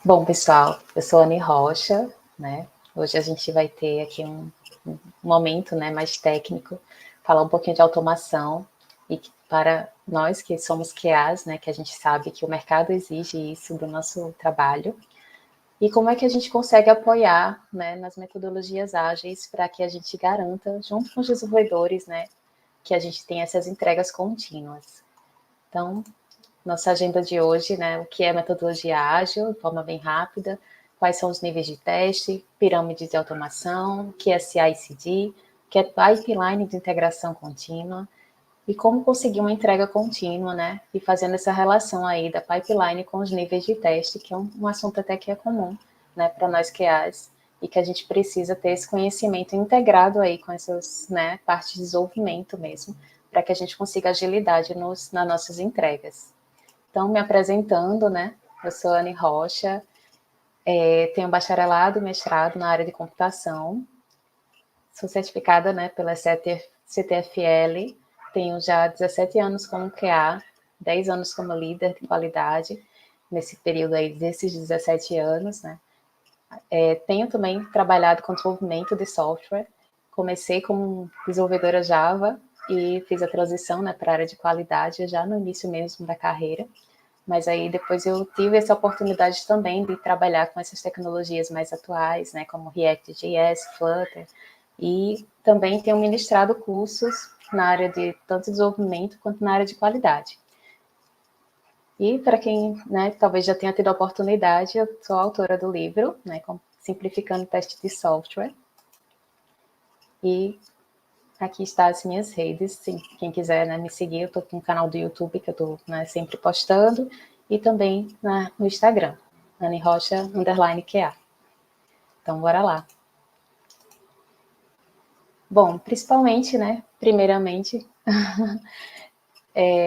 Bom, pessoal, eu sou a Anne Rocha, né? Hoje a gente vai ter aqui um momento, né, mais técnico, falar um pouquinho de automação e para nós que somos QAs, né, que a gente sabe que o mercado exige isso do nosso trabalho, e como é que a gente consegue apoiar, né, nas metodologias ágeis para que a gente garanta, junto com os desenvolvedores, né, que a gente tenha essas entregas contínuas. Então, nossa agenda de hoje, né? O que é metodologia ágil, de forma bem rápida, quais são os níveis de teste, pirâmides de automação, o que é CI/CD, o que é pipeline de integração contínua, e como conseguir uma entrega contínua, né? E fazendo essa relação aí da pipeline com os níveis de teste, que é um assunto até que é comum, né, para nós QAs, e que a gente precisa ter esse conhecimento integrado aí com essas, né, partes de desenvolvimento mesmo, para que a gente consiga agilidade nas nossas entregas. Então, me apresentando, né? Eu sou Anne Rocha, tenho bacharelado e mestrado na área de computação, sou certificada, né, pela CTFL, tenho já 17 anos como QA, 10 anos como líder de qualidade, nesse período aí desses 17 anos, né? Tenho também trabalhado com desenvolvimento de software, comecei como desenvolvedora Java e fiz a transição, né, para a área de qualidade já no início mesmo da carreira. Mas aí depois eu tive essa oportunidade também de trabalhar com essas tecnologias mais atuais, né, como React.js, Flutter, e também tenho ministrado cursos na área de tanto desenvolvimento quanto na área de qualidade. E para quem, né, talvez já tenha tido a oportunidade, eu sou autora do livro, né, Simplificando o Teste de Software. E aqui está as minhas redes, sim, quem quiser, né, me seguir, eu estou com um canal do YouTube que eu estou, né, sempre postando, e também no Instagram, Anne Rocha, _QA. Então, bora lá. Bom, principalmente, né, primeiramente,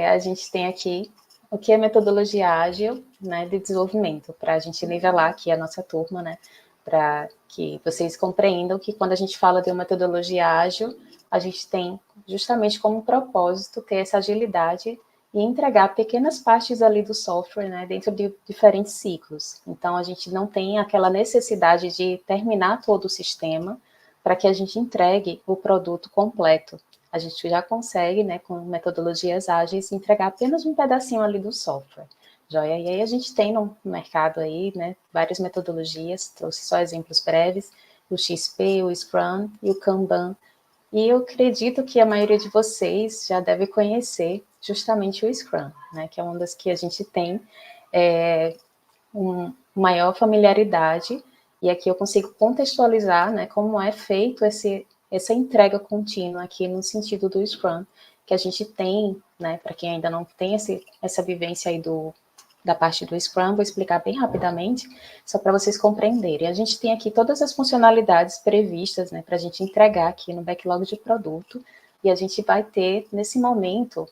a gente tem aqui o que é metodologia ágil, né, de desenvolvimento, para a gente nivelar aqui a nossa turma, né, para que vocês compreendam que quando a gente fala de uma metodologia ágil, a gente tem justamente como propósito ter essa agilidade e entregar pequenas partes ali do software, né, dentro de diferentes ciclos. Então, a gente não tem aquela necessidade de terminar todo o sistema para que a gente entregue o produto completo. A gente já consegue, né, com metodologias ágeis, entregar apenas um pedacinho ali do software. Joia? E aí a gente tem no mercado aí, né, várias metodologias, trouxe só exemplos breves, o XP, o Scrum e o Kanban. E eu acredito que a maioria de vocês já deve conhecer justamente o Scrum, né, que é uma das que a gente tem maior familiaridade, e aqui eu consigo contextualizar, né, como é feito essa entrega contínua aqui no sentido do Scrum, que a gente tem, né, para quem ainda não tem essa vivência aí da parte do Scrum, vou explicar bem rapidamente, só para vocês compreenderem. A gente tem aqui todas as funcionalidades previstas, né, para a gente entregar aqui no backlog de produto, e a gente vai ter, nesse momento,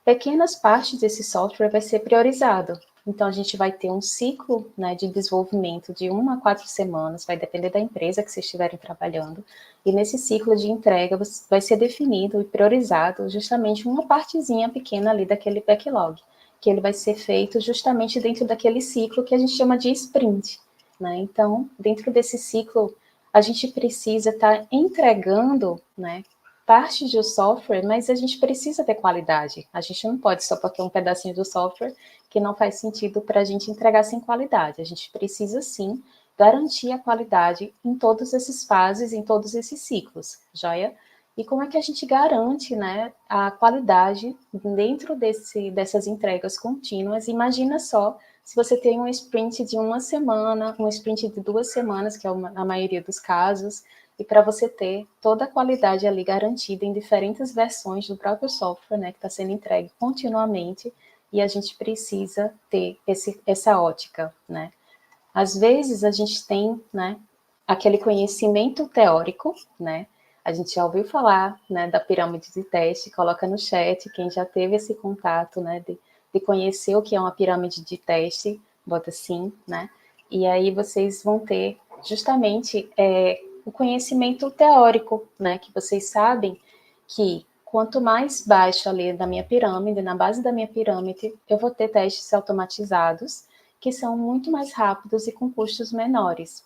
pequenas partes desse software vai ser priorizado. Então, a gente vai ter um ciclo, né, de desenvolvimento de 1 a 4 semanas, vai depender da empresa que vocês estiverem trabalhando, e nesse ciclo de entrega vai ser definido e priorizado justamente uma partezinha pequena ali daquele backlog, que ele vai ser feito justamente dentro daquele ciclo que a gente chama de sprint, né? Então, dentro desse ciclo, a gente precisa estar entregando, né, parte do software, mas a gente precisa ter qualidade. A gente não pode só porque é um pedacinho do software que não faz sentido para a gente entregar sem qualidade. A gente precisa, sim, garantir a qualidade em todas essas fases, em todos esses ciclos, joia? E como é que a gente garante, né, a qualidade dentro dessas entregas contínuas? Imagina só se você tem um sprint de 1 semana, um sprint de 2 semanas, que é a maioria dos casos, e para você ter toda a qualidade ali garantida em diferentes versões do próprio software, né, que está sendo entregue continuamente, e a gente precisa ter essa ótica, né. Às vezes a gente tem, né, aquele conhecimento teórico, né, a gente já ouviu falar, né, da pirâmide de teste, coloca no chat quem já teve esse contato, né, de conhecer o que é uma pirâmide de teste, bota sim, né, e aí vocês vão ter justamente o conhecimento teórico, né, que vocês sabem que quanto mais baixo ali da minha pirâmide, na base da minha pirâmide, eu vou ter testes automatizados, que são muito mais rápidos e com custos menores.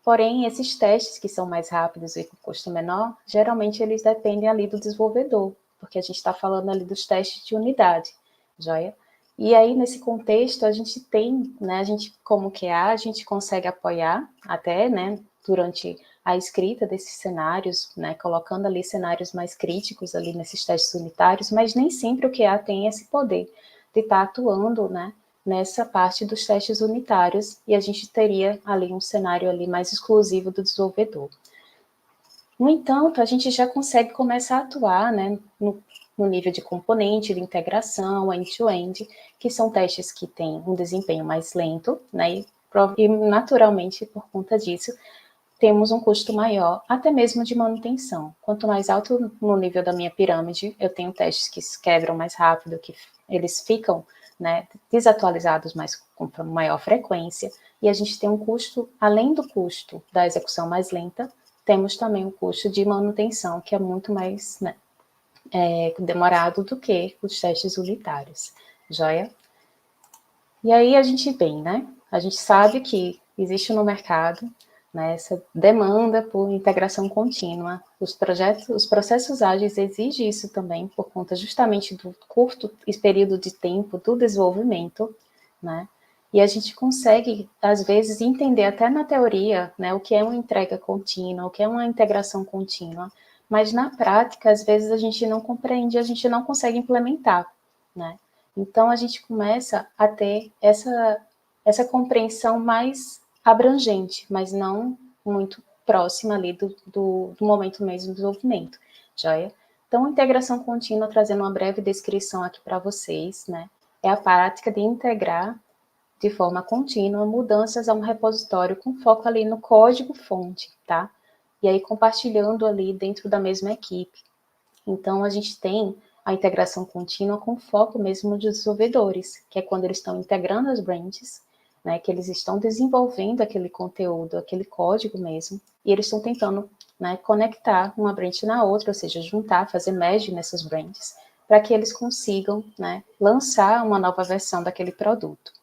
Porém, esses testes que são mais rápidos e com custo menor, geralmente eles dependem ali do desenvolvedor, porque a gente está falando ali dos testes de unidade, joia? E aí, nesse contexto, a gente tem, né, a gente, como QA, a gente consegue apoiar até, né, durante a escrita desses cenários, né, colocando ali cenários mais críticos ali nesses testes unitários, mas nem sempre o QA tem esse poder de estar atuando, né, nessa parte dos testes unitários, e a gente teria ali um cenário ali mais exclusivo do desenvolvedor. No entanto, a gente já consegue começar a atuar, né, no nível de componente, de integração, end-to-end, que são testes que têm um desempenho mais lento, né, e naturalmente, por conta disso, temos um custo maior, até mesmo de manutenção. Quanto mais alto no nível da minha pirâmide, eu tenho testes que se quebram mais rápido, que eles ficam, né, desatualizados com maior frequência, e a gente tem um custo, além do custo da execução mais lenta, temos também o custo de manutenção, que é muito mais, né, demorado do que os testes unitários, joia? E aí a gente vem, né? A gente sabe que existe no mercado, né, essa demanda por integração contínua. Os processos ágeis exigem isso também, por conta justamente do curto período de tempo do desenvolvimento, né? E a gente consegue, às vezes, entender até na teoria, né, o que é uma entrega contínua, o que é uma integração contínua, mas na prática, às vezes, a gente não compreende, a gente não consegue implementar, né? Então, a gente começa a ter essa compreensão mais abrangente, mas não muito próxima ali do momento mesmo do desenvolvimento, joia? Então, integração contínua, trazendo uma breve descrição aqui para vocês, né? É a prática de integrar de forma contínua mudanças a um repositório com foco ali no código-fonte, tá? E aí compartilhando ali dentro da mesma equipe. Então, a gente tem a integração contínua com foco mesmo nos desenvolvedores, que é quando eles estão integrando as branches, né, que eles estão desenvolvendo aquele conteúdo, aquele código mesmo, e eles estão tentando, né, conectar uma branch na outra, ou seja, juntar, fazer merge nessas branches, para que eles consigam, né, lançar uma nova versão daquele produto.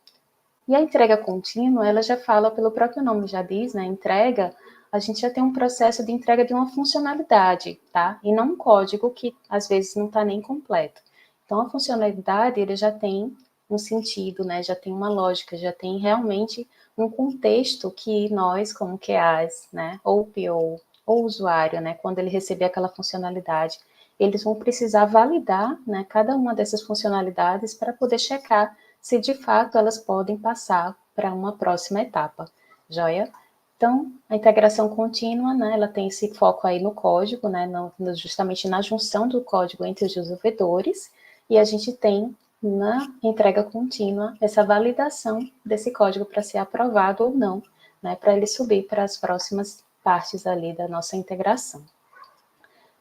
E a entrega contínua, ela já fala, pelo próprio nome já diz, né, entrega, a gente já tem um processo de entrega de uma funcionalidade, tá? E não um código que, às vezes, não está nem completo. Então, a funcionalidade, ele já tem um sentido, né, já tem uma lógica, já tem realmente um contexto que nós, como QAs, né, ou PO, ou usuário, né, quando ele receber aquela funcionalidade, eles vão precisar validar, né, cada uma dessas funcionalidades para poder checar se de fato elas podem passar para uma próxima etapa, joia? Então, a integração contínua, né, ela tem esse foco aí no código, né, justamente na junção do código entre os desenvolvedores, e a gente tem na entrega contínua essa validação desse código para ser aprovado ou não, né, para ele subir para as próximas partes ali da nossa integração.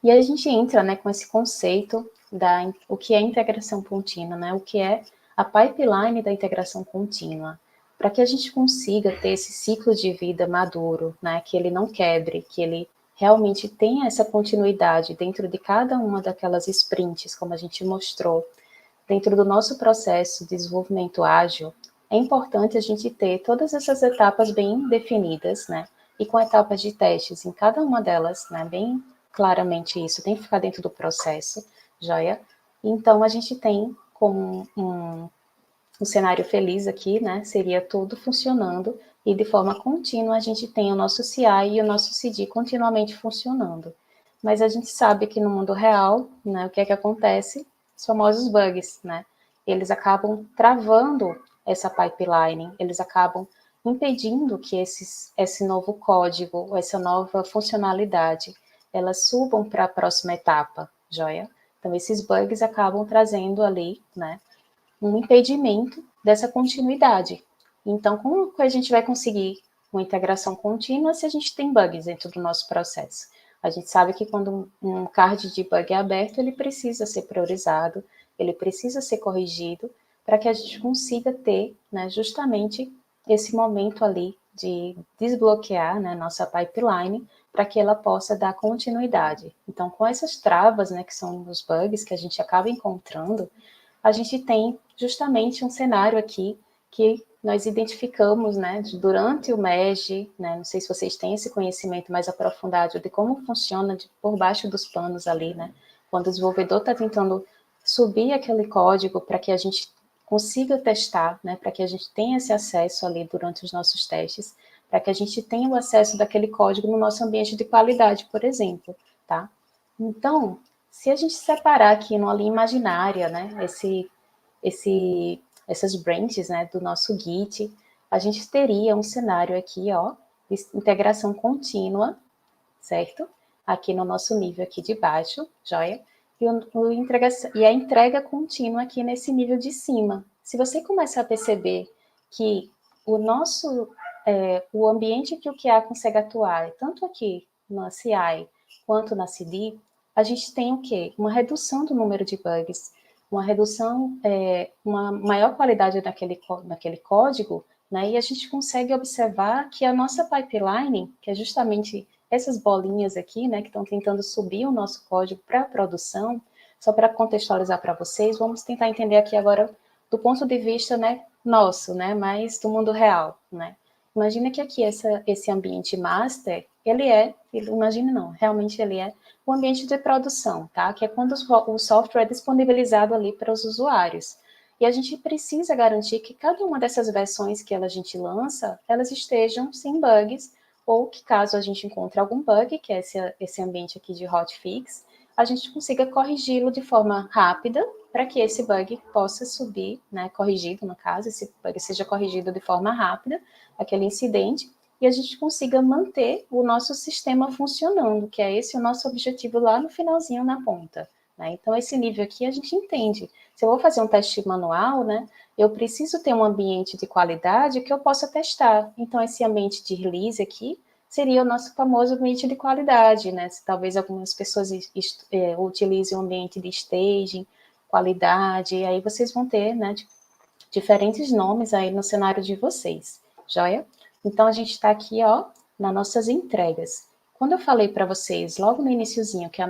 E aí a gente entra, né, com esse conceito o que é integração contínua, né, o que é a pipeline da integração contínua, para que a gente consiga ter esse ciclo de vida maduro, né, que ele não quebre, que ele realmente tenha essa continuidade dentro de cada uma daquelas sprints, como a gente mostrou, dentro do nosso processo de desenvolvimento ágil, é importante a gente ter todas essas etapas bem definidas, né, e com etapas de testes em cada uma delas, né, bem claramente isso, tem que ficar dentro do processo, joia? Então, a gente tem como um cenário feliz aqui, né, seria tudo funcionando e de forma contínua a gente tem o nosso CI e o nosso CD continuamente funcionando. Mas a gente sabe que no mundo real, né, o que é que acontece? Os famosos bugs, né? Eles acabam travando essa pipeline, eles acabam impedindo que esse novo código, essa nova funcionalidade, elas subam para a próxima etapa, joia? Então, esses bugs acabam trazendo ali, né, um impedimento dessa continuidade. Então, como que a gente vai conseguir uma integração contínua se a gente tem bugs dentro do nosso processo? A gente sabe que quando um card de bug é aberto, ele precisa ser priorizado, ele precisa ser corrigido, para que a gente consiga ter, né, justamente esse momento ali de desbloquear, né, nossa pipeline, para que ela possa dar continuidade. Então, com essas travas, né, que são os bugs que a gente acaba encontrando, a gente tem justamente um cenário aqui que nós identificamos, né, durante o MEG, né, não sei se vocês têm esse conhecimento mais aprofundado de como funciona por baixo dos panos ali, né, quando o desenvolvedor está tentando subir aquele código para que a gente consiga testar, né, para que a gente tenha esse acesso ali durante os nossos testes, para que a gente tenha o acesso daquele código no nosso ambiente de qualidade, por exemplo, tá? Então, se a gente separar aqui numa linha imaginária, né, essas branches, né, do nosso Git, a gente teria um cenário aqui, ó, de integração contínua, certo? Aqui no nosso nível aqui de baixo, joia? E a entrega contínua aqui nesse nível de cima. Se você começar a perceber que o ambiente que o QA consegue atuar, tanto aqui na CI quanto na CD, a gente tem o quê? Uma redução do número de bugs, uma redução, uma maior qualidade naquele código, né? E a gente consegue observar que a nossa pipeline, que é justamente essas bolinhas aqui, né, que estão tentando subir o nosso código para a produção, só para contextualizar para vocês, vamos tentar entender aqui agora do ponto de vista, né, nosso, né, mais do mundo real, né. Imagina que aqui esse ambiente master, imagine não, realmente ele é o ambiente de produção, tá? Que é quando o software é disponibilizado ali para os usuários. E a gente precisa garantir que cada uma dessas versões que a gente lança, elas estejam sem bugs, ou que caso a gente encontre algum bug, que é esse ambiente aqui de hotfix, a gente consiga corrigi-lo de forma rápida, para que esse bug possa subir, né, corrigido no caso, esse bug seja corrigido de forma rápida, aquele incidente, e a gente consiga manter o nosso sistema funcionando, que é esse o nosso objetivo lá no finalzinho, na ponta. Né? Então, esse nível aqui a gente entende. Se eu vou fazer um teste manual, né, eu preciso ter um ambiente de qualidade que eu possa testar. Então, esse ambiente de release aqui seria o nosso famoso ambiente de qualidade, né? Talvez algumas pessoas utilizem o ambiente de staging, qualidade, e aí vocês vão ter, né, diferentes nomes aí no cenário de vocês, joia? Então, a gente está aqui, ó, nas nossas entregas. Quando eu falei para vocês, logo no iniciozinho, que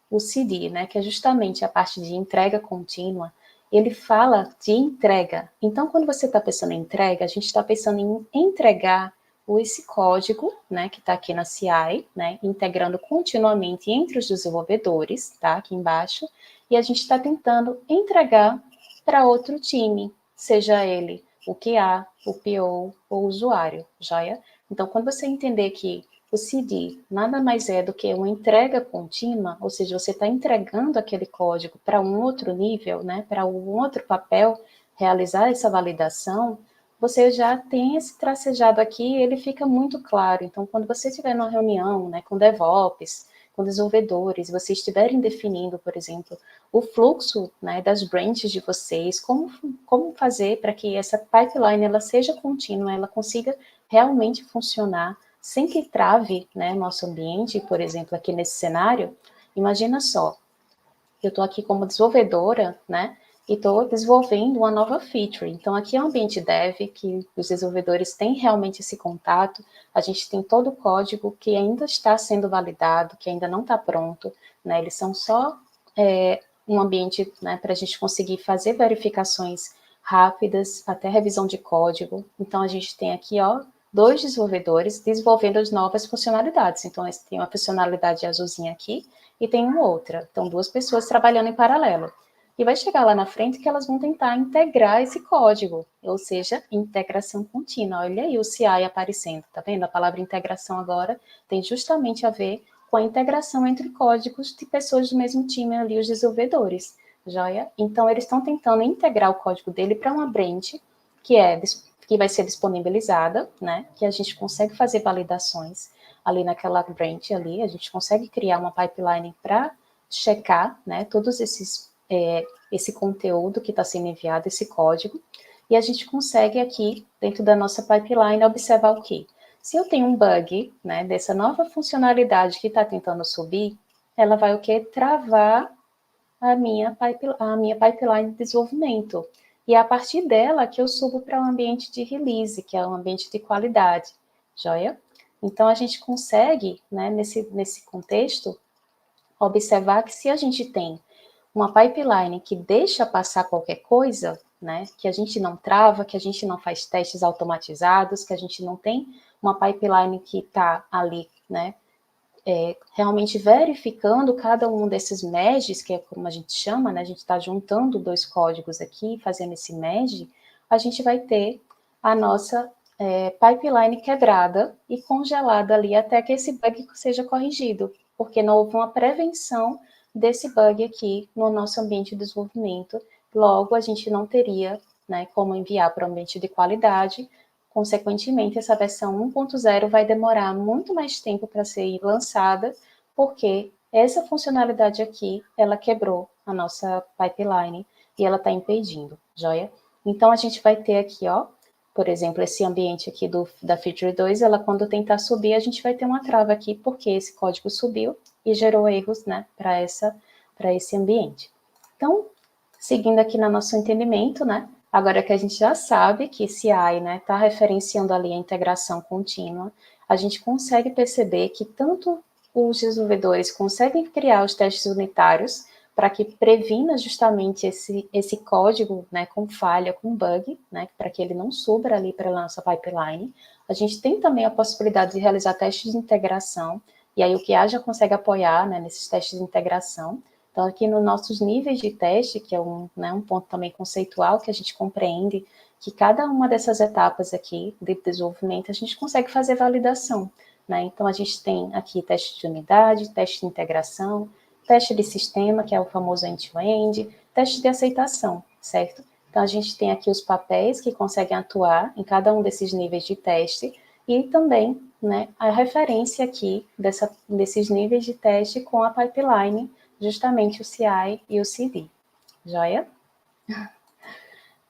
o CD, né, que é justamente a parte de entrega contínua, ele fala de entrega. Então, quando você está pensando em entrega, a gente está pensando em entregar esse código, né, que está aqui na CI, né, integrando continuamente entre os desenvolvedores, tá, aqui embaixo, e a gente está tentando entregar para outro time, seja ele o QA, o PO ou o usuário, joia? Então, quando você entender que o CD nada mais é do que uma entrega contínua, ou seja, você está entregando aquele código para um outro nível, né, para um outro papel, realizar essa validação, você já tem esse tracejado aqui, ele fica muito claro. Então, quando você estiver numa reunião, né, com DevOps, com desenvolvedores, vocês estiverem definindo, por exemplo, o fluxo, né, das branches de vocês, como fazer para que essa pipeline ela seja contínua, ela consiga realmente funcionar sem que trave, né, nosso ambiente, por exemplo, aqui nesse cenário. Imagina só, eu estou aqui como desenvolvedora, né, e estou desenvolvendo uma nova feature. Então, aqui é um ambiente dev, que os desenvolvedores têm realmente esse contato, a gente tem todo o código que ainda está sendo validado, que ainda não está pronto, né, eles são só um ambiente, né, para a gente conseguir fazer verificações rápidas, até revisão de código. Então, a gente tem aqui, ó, 2 desenvolvedores desenvolvendo as novas funcionalidades. Então, tem uma funcionalidade azulzinha aqui e tem uma outra. Então, 2 pessoas trabalhando em paralelo. E vai chegar lá na frente que elas vão tentar integrar esse código, ou seja, integração contínua. Olha aí o CI aparecendo, tá vendo? A palavra integração agora tem justamente a ver com a integração entre códigos de pessoas do mesmo time ali, os desenvolvedores, joia? Então, eles estão tentando integrar o código dele para uma branch que vai ser disponibilizada, né? Que a gente consegue fazer validações ali naquela branch ali, a gente consegue criar uma pipeline para checar, né? Todos esse conteúdo que está sendo enviado, esse código, e a gente consegue aqui, dentro da nossa pipeline, observar o quê? Se eu tenho um bug, né, dessa nova funcionalidade que está tentando subir, ela vai o quê? Travar a minha pipeline de desenvolvimento. E é a partir dela que eu subo para o ambiente de release, que é um ambiente de qualidade, joia? Então, a gente consegue, né, nesse contexto, observar que se a gente tem uma pipeline que deixa passar qualquer coisa, né, que a gente não trava, que a gente não faz testes automatizados, que a gente não tem uma pipeline que está ali, né, realmente verificando cada um desses merges, que é como a gente chama, né, a gente está juntando dois códigos aqui, fazendo esse merge, a gente vai ter a nossa pipeline quebrada e congelada ali até que esse bug seja corrigido, porque não houve uma prevenção desse bug aqui no nosso ambiente de desenvolvimento. Logo, a gente não teria, né, como enviar para o ambiente de qualidade. Consequentemente, essa versão 1.0 vai demorar muito mais tempo para ser lançada, porque essa funcionalidade aqui, ela quebrou a nossa pipeline e ela está impedindo, joia? Então, a gente vai ter aqui, ó, por exemplo, esse ambiente aqui da Feature 2, ela quando tentar subir, a gente vai ter uma trava aqui, porque esse código subiu e gerou erros, né, para esse ambiente. Então, seguindo aqui no nosso entendimento, né, agora que a gente já sabe que CI, né, está referenciando ali a integração contínua, a gente consegue perceber que tanto os desenvolvedores conseguem criar os testes unitários para que previna justamente esse código, né, com falha, com bug, né, para que ele não suba ali para a nossa pipeline. A gente tem também a possibilidade de realizar testes de integração, e aí o QA já consegue apoiar, né, nesses testes de integração. Então, aqui nos nossos níveis de teste, que é né, um ponto também conceitual, que a gente compreende que cada uma dessas etapas aqui de desenvolvimento, a gente consegue fazer validação, né? Então, a gente tem aqui teste de unidade, teste de integração, teste de sistema, que é o famoso end-to-end, teste de aceitação, certo? Então, a gente tem aqui os papéis que conseguem atuar em cada um desses níveis de teste e também, né, a referência aqui desses níveis de teste com a pipeline, justamente o CI e o CD, joia?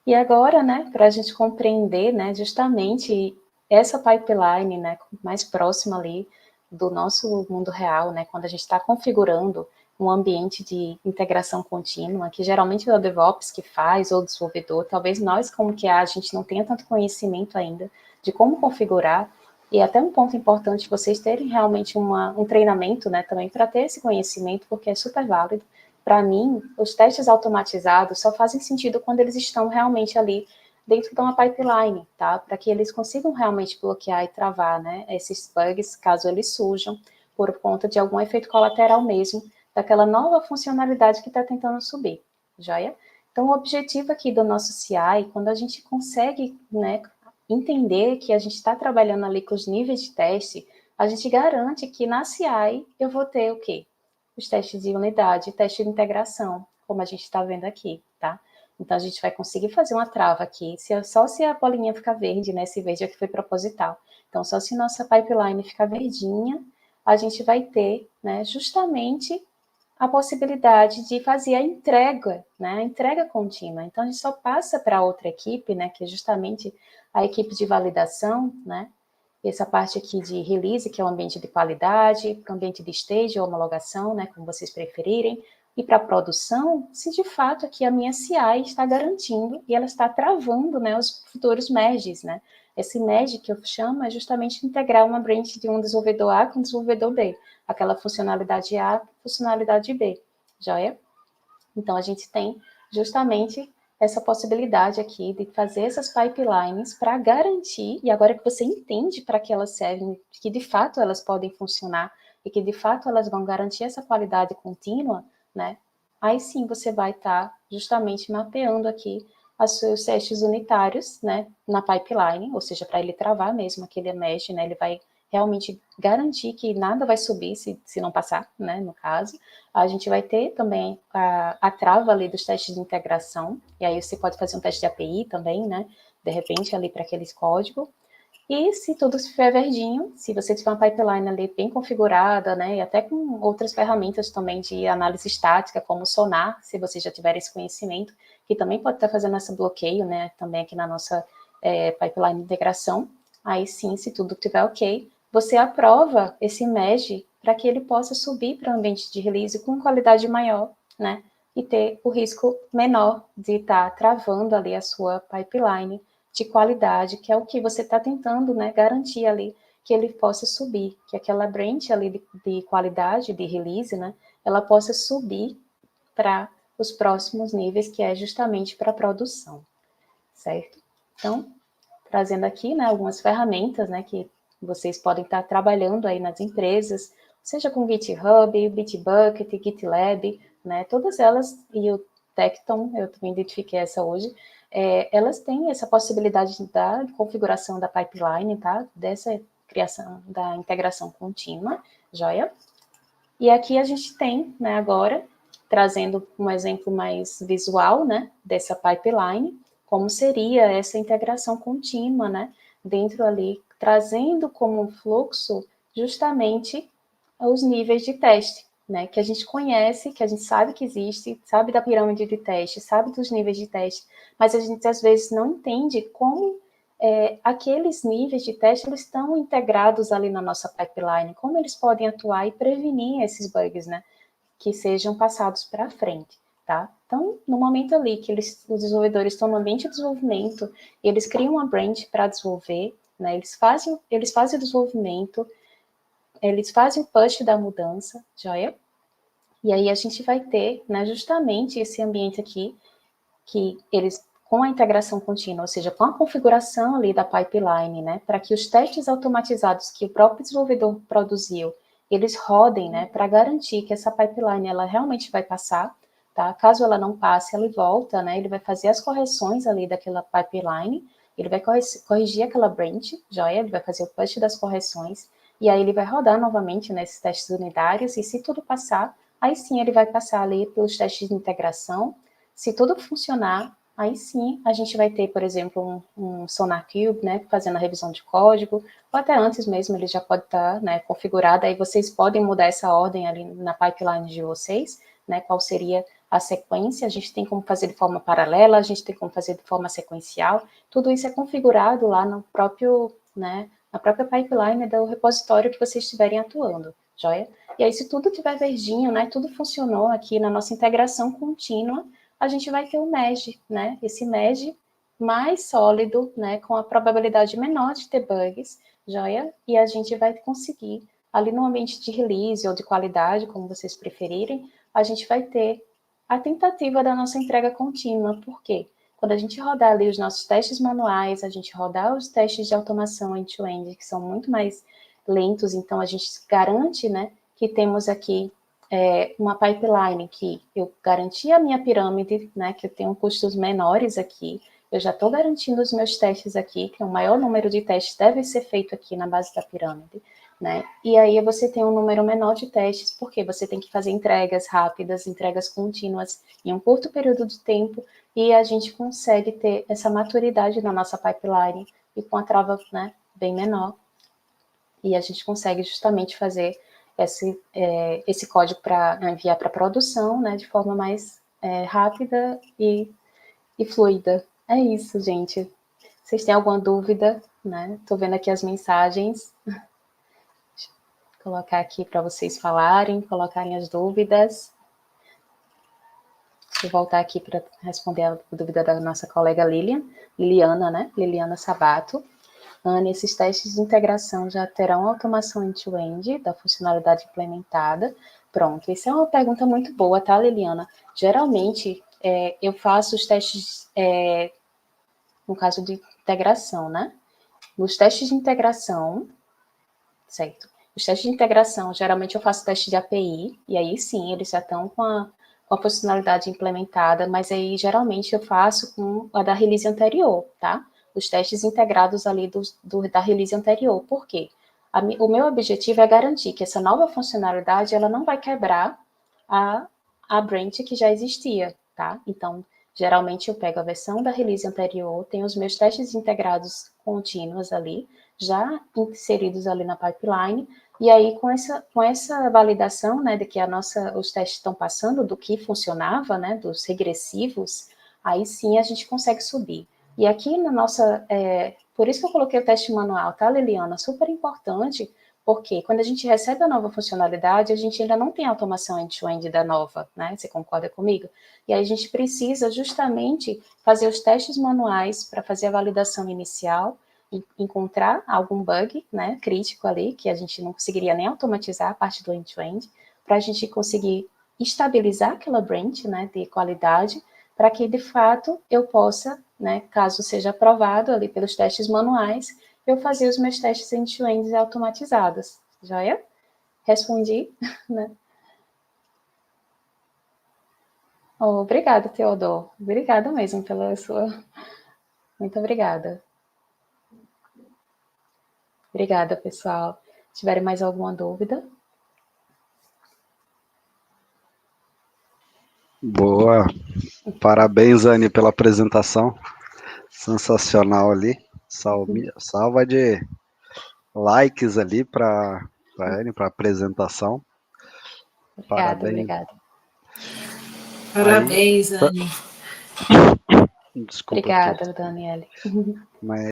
E agora, né, para a gente compreender, né, justamente essa pipeline, né, mais próxima ali do nosso mundo real, né, quando a gente está configurando um ambiente de integração contínua, que geralmente é o DevOps que faz, ou o desenvolvedor, talvez nós, como que a gente não tenha tanto conhecimento ainda de como configurar, e até um ponto importante vocês terem realmente um treinamento, né, também para ter esse conhecimento, porque é super válido. Para mim, os testes automatizados só fazem sentido quando eles estão realmente ali dentro de uma pipeline, tá? Para que eles consigam realmente bloquear e travar, né, esses bugs, caso eles surjam, por conta de algum efeito colateral mesmo, daquela nova funcionalidade que está tentando subir, joia? Então, o objetivo aqui do nosso CI, quando a gente consegue, né, entender que a gente está trabalhando ali com os níveis de teste, a gente garante que na CI eu vou ter o quê? Os testes de unidade, teste de integração, como a gente está vendo aqui, tá? Então, a gente vai conseguir fazer uma trava aqui, só se a bolinha ficar verde, né? Esse verde aqui foi proposital. Então, só se nossa pipeline ficar verdinha, a gente vai ter, né, justamente a possibilidade de fazer a entrega, né, a entrega contínua. Então, a gente só passa para outra equipe, né, que é justamente a equipe de validação, né, essa parte aqui de release, que é o ambiente de qualidade, para o ambiente de stage ou homologação, né, como vocês preferirem, e para a produção, se de fato aqui a minha CI está garantindo e ela está travando, né, os futuros merges, né. Esse merge que eu chamo é justamente integrar uma branch de um desenvolvedor A com um desenvolvedor B, aquela funcionalidade A, funcionalidade B, joia? Então, a gente tem justamente essa possibilidade aqui de fazer essas pipelines para garantir, e agora que você entende para que elas servem, que de fato elas podem funcionar e que de fato elas vão garantir essa qualidade contínua, né? Aí sim você vai estar justamente mapeando aqui os seus testes unitários, né, na pipeline, ou seja, para ele travar mesmo aquele mesh, né, ele vai realmente garantir que nada vai subir se não passar, né, no caso. A gente vai ter também a trava ali dos testes de integração, e aí você pode fazer um teste de API também, né, de repente ali para aqueles códigos. E se tudo estiver verdinho, se você tiver uma pipeline ali bem configurada, né, e até com outras ferramentas também de análise estática, como o Sonar, se você já tiver esse conhecimento, que também pode estar fazendo esse bloqueio, né, também aqui na nossa pipeline de integração. Aí sim, se tudo estiver ok, você aprova esse merge para que ele possa subir para o ambiente de release com qualidade maior, né, e ter o risco menor de estar travando ali a sua pipeline de qualidade, que é o que você está tentando, né, garantir ali que ele possa subir, que aquela branch ali de qualidade, de release, né, ela possa subir para os próximos níveis, que é justamente para a produção, certo? Então, trazendo aqui, né, algumas ferramentas, né, que vocês podem estar trabalhando aí nas empresas, seja com GitHub, Bitbucket, GitLab, né, todas elas, e o Tekton, eu também identifiquei essa hoje, elas têm essa possibilidade da configuração da pipeline, tá, dessa criação da integração contínua, joia? E aqui a gente tem, né, agora, trazendo um exemplo mais visual, né, dessa pipeline, como seria essa integração contínua, né, dentro ali, trazendo como um fluxo justamente os níveis de teste, né, que a gente conhece, que a gente sabe que existe, sabe da pirâmide de teste, sabe dos níveis de teste, mas a gente às vezes não entende como aqueles níveis de teste eles estão integrados ali na nossa pipeline, como eles podem atuar e prevenir esses bugs, né, que sejam passados para frente, tá? Então, no momento ali que os desenvolvedores estão no ambiente de desenvolvimento, eles criam uma branch para desenvolver, né, eles fazem o desenvolvimento, eles fazem o push da mudança, joia? E aí a gente vai ter, né, justamente esse ambiente aqui, que eles, com a integração contínua, ou seja, com a configuração ali da pipeline, né, para que os testes automatizados que o próprio desenvolvedor produziu, eles rodem, né, para garantir que essa pipeline, ela realmente vai passar, tá? Caso ela não passe, ela volta, né, ele vai fazer as correções ali daquela pipeline, ele vai corrigir aquela branch, joia, ele vai fazer o push das correções, e aí ele vai rodar novamente nesses testes unitários, e se tudo passar, aí sim ele vai passar ali pelos testes de integração. Se tudo funcionar, aí sim a gente vai ter, por exemplo, um Sonar Cube, né, fazendo a revisão de código, ou até antes mesmo ele já pode estar, né, configurado, aí vocês podem mudar essa ordem ali na pipeline de vocês, né, qual seria a sequência, a gente tem como fazer de forma paralela, a gente tem como fazer de forma sequencial, tudo isso é configurado lá no próprio, né, na própria pipeline do repositório que vocês estiverem atuando, joia? E aí, se tudo tiver verdinho, né, tudo funcionou aqui na nossa integração contínua, a gente vai ter o MEG, né, esse MEG mais sólido, né, com a probabilidade menor de ter bugs, joia? E a gente vai conseguir, ali no ambiente de release ou de qualidade, como vocês preferirem, a gente vai ter a tentativa da nossa entrega contínua. Por quê? Quando a gente rodar ali os nossos testes manuais, a gente rodar os testes de automação end-to-end, que são muito mais lentos, então a gente garante, né, que temos aqui uma pipeline que eu garanti a minha pirâmide, né, que eu tenho custos menores aqui, eu já estou garantindo os meus testes aqui, que o maior número de testes deve ser feito aqui na base da pirâmide, né? E aí você tem um número menor de testes, porque você tem que fazer entregas rápidas, entregas contínuas em um curto período de tempo, e a gente consegue ter essa maturidade na nossa pipeline e com a trava, né, bem menor. E a gente consegue justamente fazer esse código para enviar para produção, né, de forma mais rápida e fluida. É isso, gente. Vocês têm alguma dúvida, né? Estou vendo aqui as mensagens. Colocar aqui para vocês falarem, colocarem as dúvidas. Deixa eu voltar aqui para responder a dúvida da nossa colega Liliana, né? Liliana Sabato. Ana, esses testes de integração já terão automação end-to-end da funcionalidade implementada? Pronto, essa é uma pergunta muito boa, tá, Liliana? Geralmente, eu faço os testes, no caso de integração, né? Nos testes de integração, certo? Os testes de integração, geralmente eu faço teste de API, e aí sim, eles já estão com a funcionalidade implementada, mas aí geralmente eu faço com a da release anterior, tá? Os testes integrados ali da release anterior. Por quê? O meu objetivo é garantir que essa nova funcionalidade ela não vai quebrar a branch que já existia, tá? Então, geralmente eu pego a versão da release anterior, tenho os meus testes integrados contínuos ali, já inseridos ali na pipeline, e aí com essa validação, né, de que os testes estão passando do que funcionava, né, dos regressivos, aí sim a gente consegue subir. E aqui na nossa, por isso que eu coloquei o teste manual, tá, Liliana? Super importante, porque quando a gente recebe a nova funcionalidade, a gente ainda não tem automação end-to-end da nova, né? Você concorda comigo? E aí a gente precisa justamente fazer os testes manuais para fazer a validação inicial, encontrar algum bug, né, crítico ali, que a gente não conseguiria nem automatizar a parte do end-to-end, para a gente conseguir estabilizar aquela branch, né, de qualidade, para que, de fato, eu possa, né, caso seja aprovado ali pelos testes manuais, eu fazer os meus testes end-to-end automatizados. Joia? Respondi, né? Oh, obrigada, Teodoro. Obrigada mesmo pela sua... Muito obrigada. Obrigada, pessoal. Se tiverem mais alguma dúvida... Boa. Parabéns, Anne, pela apresentação. Sensacional ali. Salva de likes ali para Anne, para a apresentação. Obrigada, Parabéns. obrigada. Parabéns, Anne. Desculpa. Obrigada, Daniele. Mas